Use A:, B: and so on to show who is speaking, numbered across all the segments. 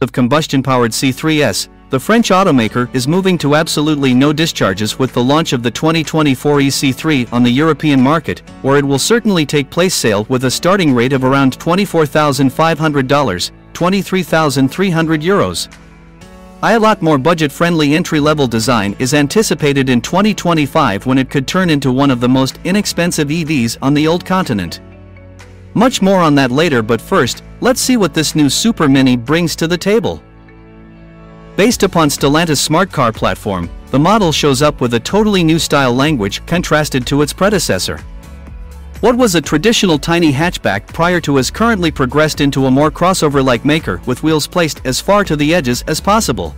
A: of combustion-powered C3s, the French automaker is moving to absolutely no discharges with the launch of the 2024 EC3 on the European market, where it will certainly take place sale with a starting rate of around $24,500, €23,300. A lot more budget-friendly entry-level design is anticipated in 2025 when it could turn into one of the most inexpensive EVs on the old continent. Much more on that later, but first, let's see what this new Super Mini brings to the table. Based upon Stellantis smart car platform, the model shows up with a totally new style language contrasted to its predecessor. What was a traditional tiny hatchback prior to has currently progressed into a more crossover-like maker with wheels placed as far to the edges as possible.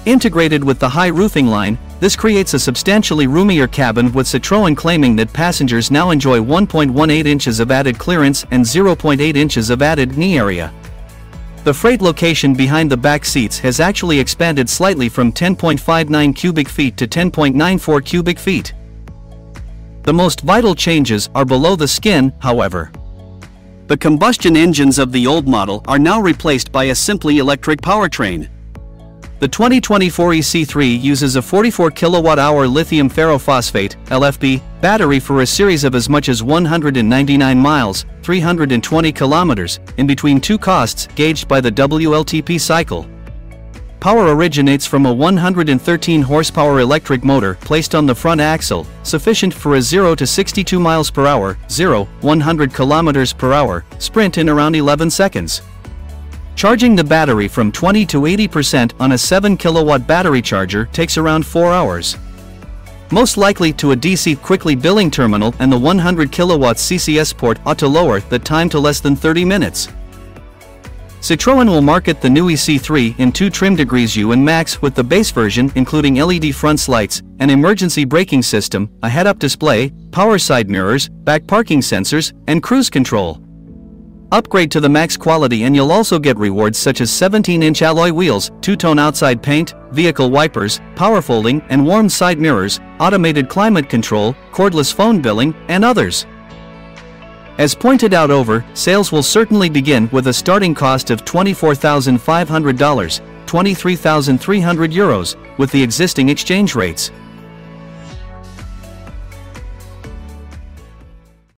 A: Integrated with the high roofing line, this creates a substantially roomier cabin, with Citroen claiming that passengers now enjoy 1.18 inches of added clearance and 0.8 inches of added knee area. The freight location behind the back seats has actually expanded slightly from 10.59 cubic feet to 10.94 cubic feet. The most vital changes are below the skin, however. The combustion engines of the old model are now replaced by a simply electric powertrain. The 2024 EC3 uses a 44 kWh lithium ferrophosphate (LFP) battery for a series of as much as 199 miles, 320 kilometers, in between two coasts gauged by the WLTP cycle. Power originates from a 113 horsepower electric motor placed on the front axle, sufficient for a 0 to 62 miles per hour, 100 kilometers per hour sprint in around 11 seconds. Charging the battery from 20 to 80% on a 7 kilowatt battery charger takes around 4 hours. Most likely to a DC quickly billing terminal, and the 100 kilowatt CCS port ought to lower the time to less than 30 minutes. Citroen will market the new EC3 in two trim degrees U and Max, with the base version including LED front lights, an emergency braking system, a head-up display, power side mirrors, back parking sensors, and cruise control. Upgrade to the Max quality and you'll also get rewards such as 17-inch alloy wheels, two-tone outside paint, vehicle wipers, power folding and warm side mirrors, automated climate control, cordless phone billing, and others. As pointed out over, sales will certainly begin with a starting cost of $24,500, €23,300, with the existing exchange rates.